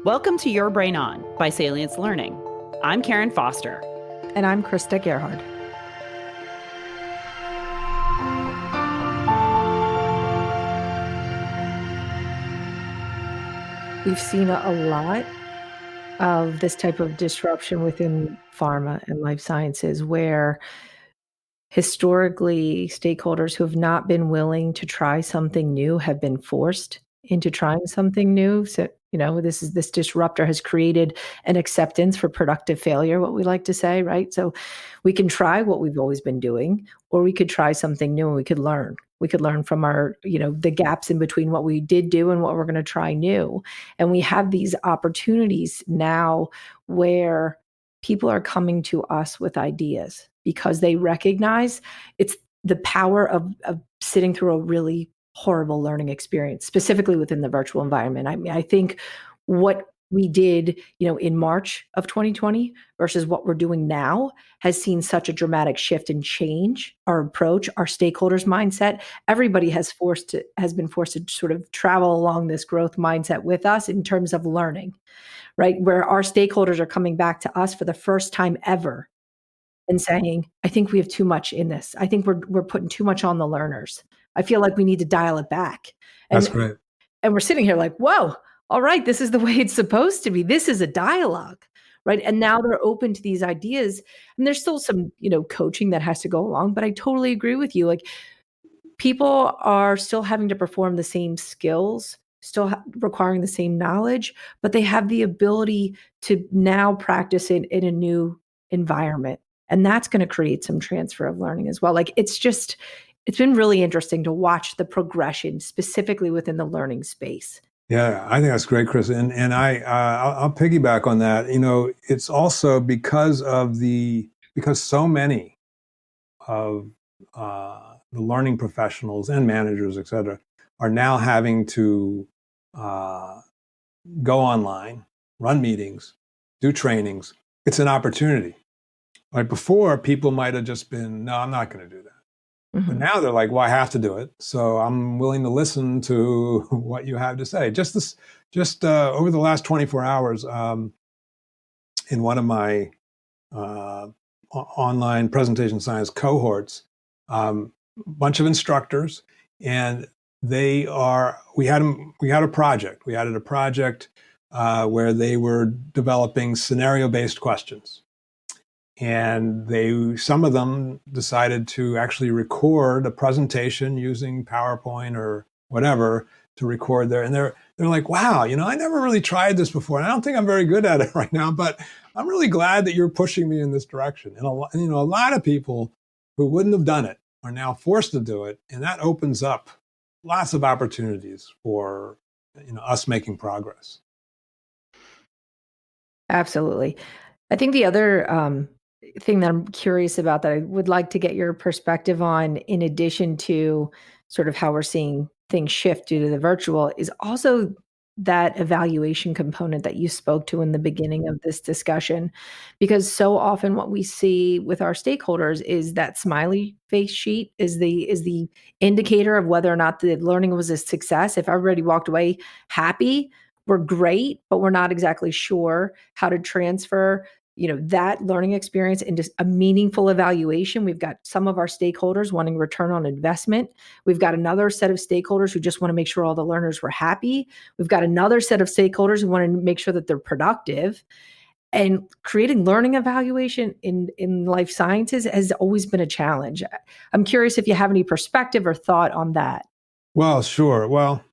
Welcome to Your Brain On by Salience Learning. I'm Karen Foster. And I'm Krista Gerhard. We've seen a lot of this type of disruption within pharma and life sciences where historically stakeholders who have not been willing to try something new have been forced into trying something new. So, this disruptor has created an acceptance for productive failure, what we like to say, right? So we can try what we've always been doing, or we could try something new and we could learn. We could learn from our, the gaps in between what we did do and what we're going to try new. And we have these opportunities now where people are coming to us with ideas because they recognize it's the power of sitting through a really horrible learning experience, specifically within the virtual environment. I mean, I think what we did, in March of 2020 versus what we're doing now has seen such a dramatic shift and change our approach, our stakeholders' mindset. Everybody has been forced to sort of travel along this growth mindset with us in terms of learning, right? Where our stakeholders are coming back to us for the first time ever and saying, I think we have too much in this. I think we're putting too much on the learners. I feel like we need to dial it back. That's great. And we're sitting here like, whoa, all right, this is the way it's supposed to be. This is a dialogue, right? And now they're open to these ideas. And there's still some, coaching that has to go along, but I totally agree with you. Like, people are still having to perform the same skills, still requiring the same knowledge, but they have the ability to now practice it in a new environment. And that's going to create some transfer of learning as well. Like, it's been really interesting to watch the progression specifically within the learning space. Yeah, I think that's great, Chris. And I'll piggyback on that. It's also because so many of the learning professionals and managers, et cetera, are now having to go online, run meetings, do trainings. It's an opportunity. Like before, people might have just been, no, I'm not going to do that. But now they're like, well, I have to do it. So I'm willing to listen to what you have to say. Just over the last 24 hours, in one of my online presentation science cohorts, a bunch of instructors, and we had a project. We added a project where they were developing scenario-based questions. And some of them decided to actually record a presentation using PowerPoint or whatever to record there. And they're like, wow, I never really tried this before. And I don't think I'm very good at it right now, but I'm really glad that you're pushing me in this direction. And a lot of people who wouldn't have done it are now forced to do it. And that opens up lots of opportunities for, us making progress. Absolutely. I think the other thing that I'm curious about that I would like to get your perspective on, in addition to sort of how we're seeing things shift due to the virtual, is also that evaluation component that you spoke to in the beginning of this discussion. Because so often what we see with our stakeholders is that smiley face sheet is the indicator of whether or not the learning was a success. If everybody walked away happy, we're great, but we're not exactly sure how to transfer that learning experience into a meaningful evaluation. We've got some of our stakeholders wanting return on investment. We've got another set of stakeholders who just want to make sure all the learners were happy. We've got another set of stakeholders who want to make sure that they're productive. And creating learning evaluation in life sciences has always been a challenge. I'm curious if you have any perspective or thought on that. Well, sure. Well,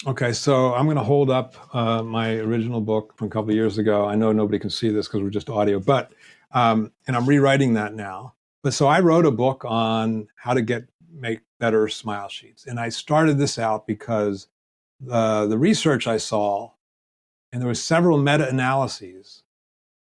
okay, so I'm going to hold up my original book from a couple of years ago. I know nobody can see this because we're just audio, but and I'm rewriting that now. But so I wrote a book on how to make better smile sheets, and I started this out because the research I saw, and there were several meta-analyses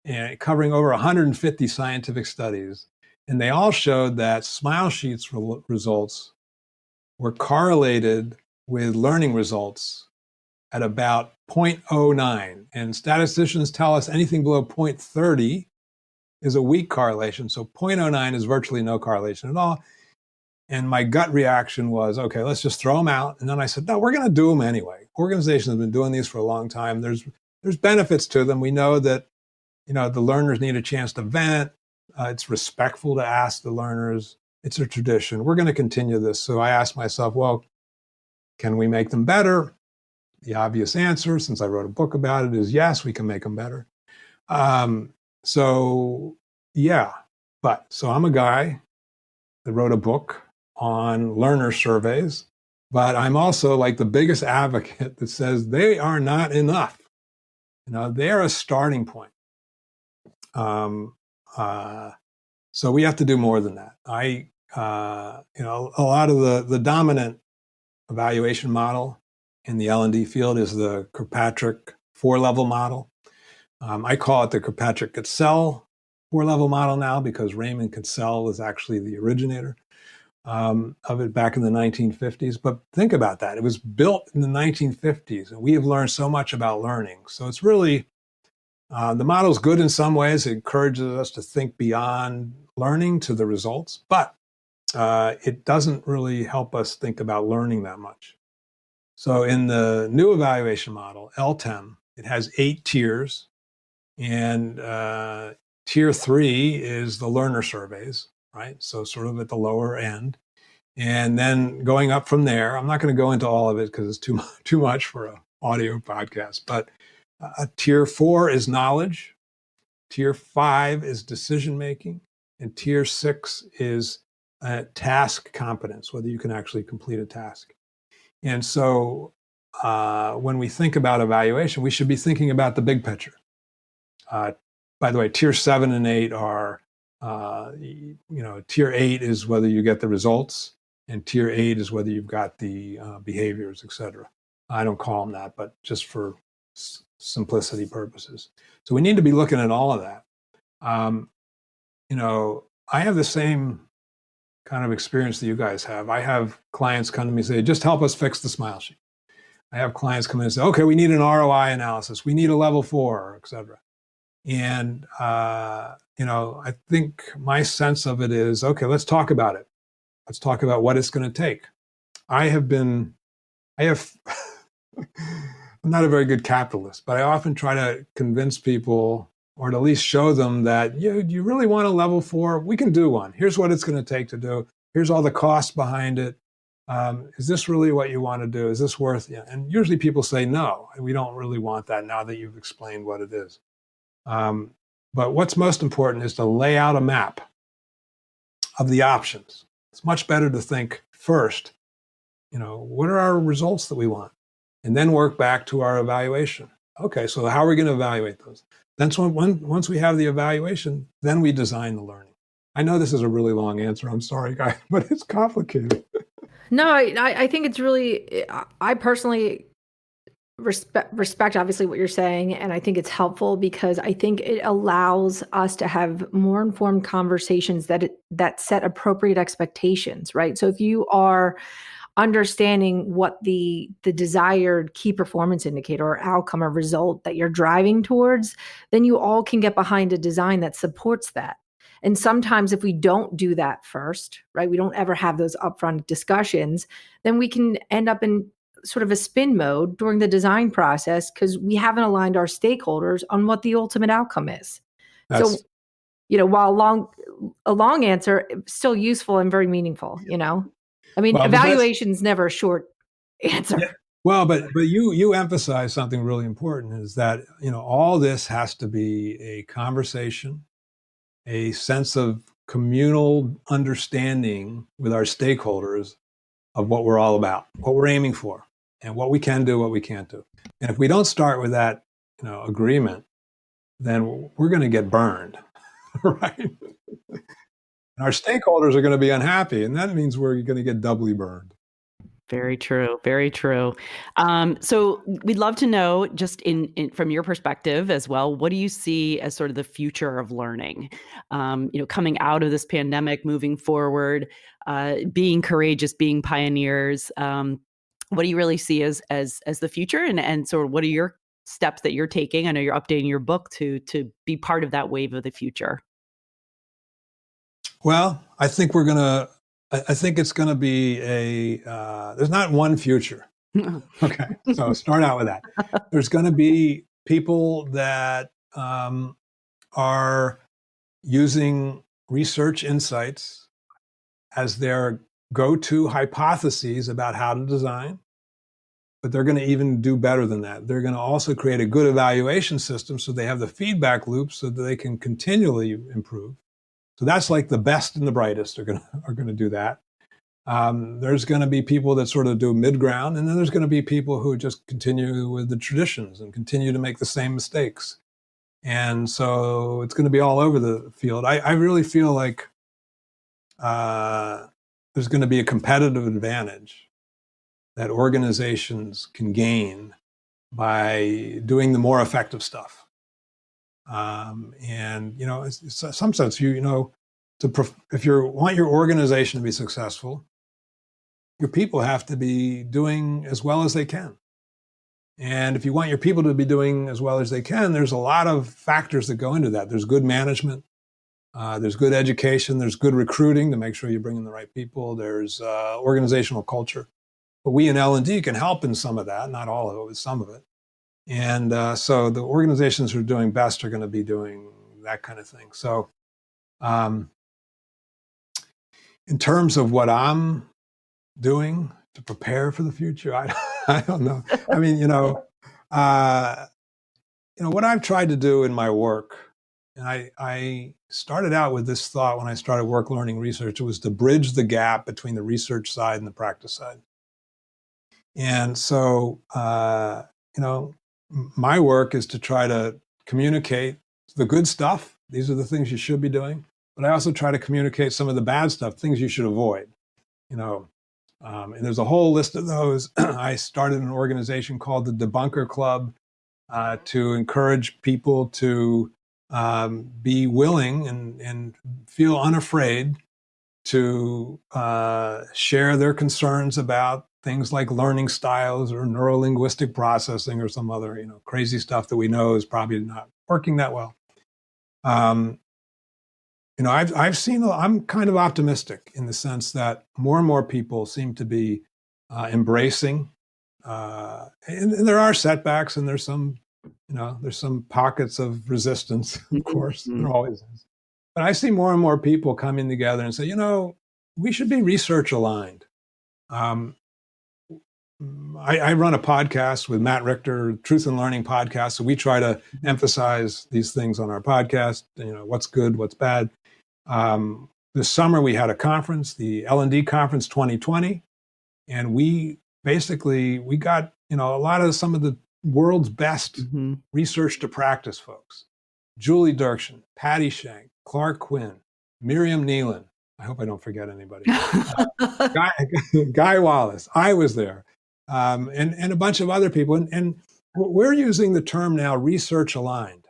and covering over 150 scientific studies, and they all showed that smile sheets results were correlated with learning results at about 0.09. And statisticians tell us anything below 0.30 is a weak correlation. So 0.09 is virtually no correlation at all. And my gut reaction was, okay, let's just throw them out. And then I said, no, we're going to do them anyway. Organizations have been doing these for a long time. There's there's benefits to them. We know that, the learners need a chance to vent. It's respectful to ask the learners. It's a tradition. We're going to continue this. So I asked myself, well, can we make them better? The obvious answer, since I wrote a book about it, is yes, we can make them better. So I'm a guy that wrote a book on learner surveys, but I'm also like the biggest advocate that says they are not enough. They're a starting point. So we have to do more than that. A lot of the dominant evaluation model in the L&D field is the Kirkpatrick 4-level model. I call it the Kirkpatrick-Cassell 4-level model now because Raymond Cassell was actually the originator of it back in the 1950s. But think about that. It was built in the 1950s, and we have learned so much about learning. So it's really, the model's good in some ways. It encourages us to think beyond learning to the results, but it doesn't really help us think about learning that much. So in the new evaluation model, LTEM, it has 8 tiers, and tier 3 is the learner surveys, right? So sort of at the lower end. And then going up from there, I'm not going to go into all of it because it's too much for an audio podcast, but tier 4 is knowledge, tier 5 is decision making, and tier 6 is task competence, whether you can actually complete a task. And so when we think about evaluation, we should be thinking about the big picture. By the way, tier 7 and 8 are, tier 8 is whether you get the results, and tier 8 is whether you've got the behaviors, et cetera. I don't call them that, but just for simplicity purposes. So we need to be looking at all of that. I have the same kind of experience that you guys have. I have clients come to me and say, just help us fix the smile sheet. I have clients come in and say, okay, we need an ROI analysis. We need a level 4, et cetera. And, I think my sense of it is, okay, let's talk about it. Let's talk about what it's going to take. I'm not a very good capitalist, but I often try to convince people, or to at least show them that you really want a level 4, we can do one. Here's what it's going to take to do. Here's all the costs behind it. Is this really what you want to do? Is this worth it? And usually people say no, we don't really want that now that you've explained what it is. But what's most important is to lay out a map of the options. It's much better to think first, what are our results that we want? And then work back to our evaluation. Okay, so how are we going to evaluate those? Then once we have the evaluation, then we design the learning. I know this is a really long answer. I'm sorry, guys, but it's complicated. No, I think it's really, I personally respect obviously what you're saying, and I think it's helpful because I think it allows us to have more informed conversations that set appropriate expectations, right? So if you are understanding what the desired key performance indicator or outcome or result that you're driving towards, then you all can get behind a design that supports that. And sometimes if we don't do that first, right, we don't ever have those upfront discussions, then we can end up in sort of a spin mode during the design process because we haven't aligned our stakeholders on what the ultimate outcome is. So, while a long answer, still useful and very meaningful, I mean, evaluation's never a short answer. Yeah. Well, but you emphasize something really important is that, all this has to be a conversation, a sense of communal understanding with our stakeholders of what we're all about, what we're aiming for, and what we can do, what we can't do. And if we don't start with that, agreement, then we're going to get burned, right? And our stakeholders are going to be unhappy, and that means we're going to get doubly burned. Very true. Very true. So we'd love to know, just in from your perspective as well, what do you see as sort of the future of learning? Coming out of this pandemic, moving forward, being courageous, being pioneers. What do you really see as the future, and sort of what are your steps that you're taking? I know you're updating your book to be part of that wave of the future. Well, I think it's going to be there's not one future. Okay, so start out with that. There's going to be people that are using research insights as their go-to hypotheses about how to design, but they're going to even do better than that. They're going to also create a good evaluation system so they have the feedback loop so that they can continually improve. So that's like the best and the brightest are going to do that. There's going to be people that sort of do mid-ground, and then there's going to be people who just continue with the traditions and continue to make the same mistakes. And so it's going to be all over the field. I really feel like there's going to be a competitive advantage that organizations can gain by doing the more effective stuff. And, you know, in some sense, if you want your organization to be successful, your people have to be doing as well as they can. And if you want your people to be doing as well as they can, there's a lot of factors that go into that. There's good management, there's good education, there's good recruiting to make sure you bring in the right people, there's organizational culture. But we in L&D can help in some of that, not all of it, but some of it. And so the organizations who are doing best are going to be doing that kind of thing. So in terms of what I'm doing to prepare for the future, I don't know. I mean, what I've tried to do in my work, and I started out with this thought when I started work learning research, it was to bridge the gap between the research side and the practice side. And so, my work is to try to communicate the good stuff. These are the things you should be doing. But I also try to communicate some of the bad stuff, things you should avoid, and there's a whole list of those. I started an organization called the Debunker Club to encourage people to be willing and feel unafraid to share their concerns about things like learning styles or neurolinguistic processing or some other, crazy stuff that we know is probably not working that well. I've seen, I'm kind of optimistic in the sense that more and more people seem to be embracing, and there are setbacks and there's some pockets of resistance, of course, there always is. But I see more and more people coming together and say, we should be research aligned. I run a podcast with Matt Richter, Truth in Learning podcast. So we try to emphasize these things on our podcast, what's good, what's bad. This summer we had a conference, the L&D Conference 2020, and we got, a lot of some of the world's best research to practice folks. Julie Dirksen, Patty Shank, Clark Quinn, Miriam Nealon. I hope I don't forget anybody. Guy Wallace. I was there. And a bunch of other people. And we're using the term now research aligned,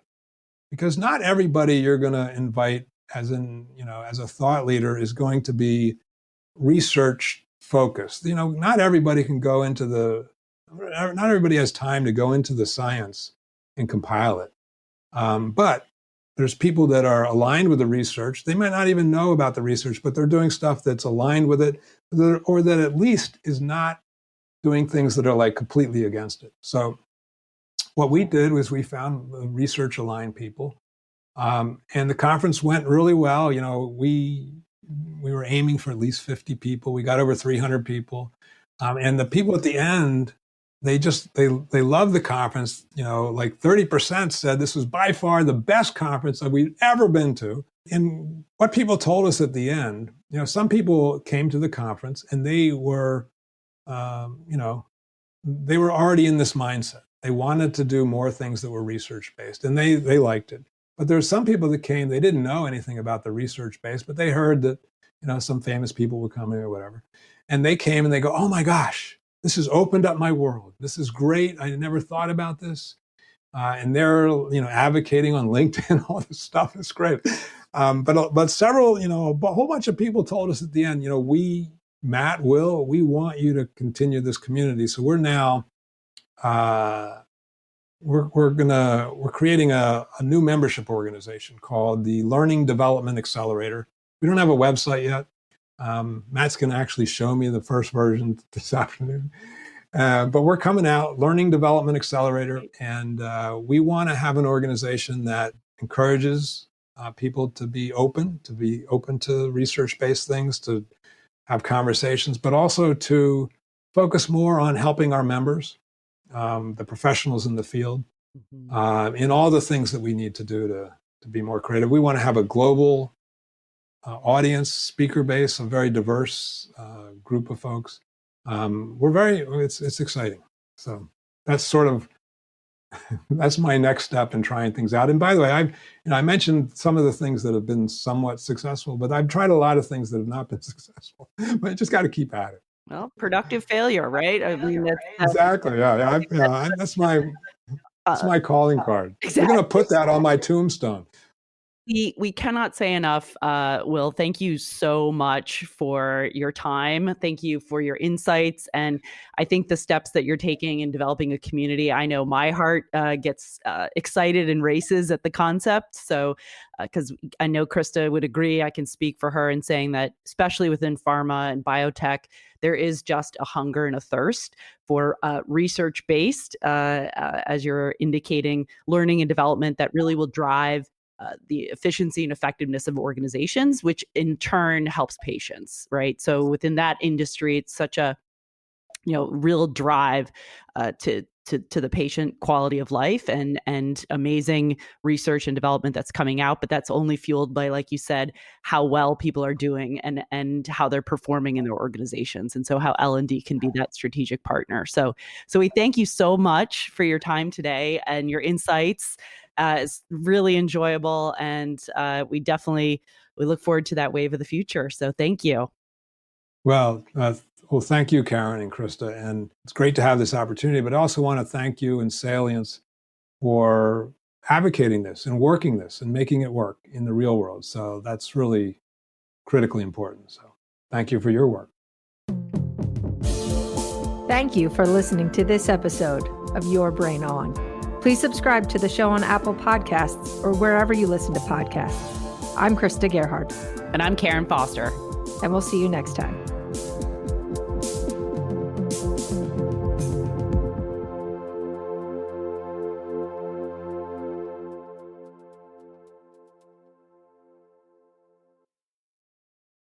because not everybody you're going to invite as a thought leader is going to be research focused. Not everybody can go into not everybody has time to go into the science and compile it. But there's people that are aligned with the research. They might not even know about the research, but they're doing stuff that's aligned with it, or that at least is not doing things that are like completely against it. So what we did was we found research aligned people. And the conference went really well. We were aiming for at least 50 people. We got over 300 people. And the people at the end, they loved the conference. Like 30% said this was by far the best conference that we'd ever been to. And what people told us at the end, some people came to the conference and they were, they were already in this mindset. They wanted to do more things that were research-based, and they liked it. But there were some people that came, they didn't know anything about the research-based, but they heard that, some famous people were coming or whatever. And they came and they go, oh my gosh, this has opened up my world. This is great. I never thought about this. And they're, advocating on LinkedIn, all this stuff is great. But several, a whole bunch of people told us at the end, Matt, Will, we want you to continue this community. So we're now, we're creating a new membership organization called the Learning Development Accelerator. We don't have a website yet. Matt's going to actually show me the first version this afternoon. But we're coming out, Learning Development Accelerator, and we want to have an organization that encourages people to be open to research-based things, to have conversations, but also to focus more on helping our members, the professionals in the field, in all the things that we need to do to be more creative. We want to have a global audience, speaker base, a very diverse group of folks. It's exciting. So that's sort of, that's my next step in trying things out. And by the way, I mentioned some of the things that have been somewhat successful, but I've tried a lot of things that have not been successful. But I just got to keep at it. Well, productive failure, right? I mean, exactly. That's my calling card. Exactly. We're going to put that on my tombstone. We cannot say enough, Will. Thank you so much for your time. Thank you for your insights. And I think the steps that you're taking in developing a community, I know my heart gets excited and races at the concept. So, because I know Krista would agree, I can speak for her in saying that, especially within pharma and biotech, there is just a hunger and a thirst for research-based, as you're indicating, learning and development that really will drive the efficiency and effectiveness of organizations, which in turn helps patients, right? So within that industry, it's such a real drive to the patient quality of life and amazing research and development that's coming out. But that's only fueled by, like you said, how well people are doing and how they're performing in their organizations, and so how L&D can be that strategic partner. So we thank you so much for your time today and your insights. It's really enjoyable, and we look forward to that wave of the future. So thank you. Well, thank you, Karen and Krista. And it's great to have this opportunity, but I also want to thank you and Salience for advocating this and working this and making it work in the real world. So that's really critically important. So thank you for your work. Thank you for listening to this episode of Your Brain On. Please subscribe to the show on Apple Podcasts or wherever you listen to podcasts. I'm Krista Gerhardt. And I'm Karen Foster. And we'll see you next time.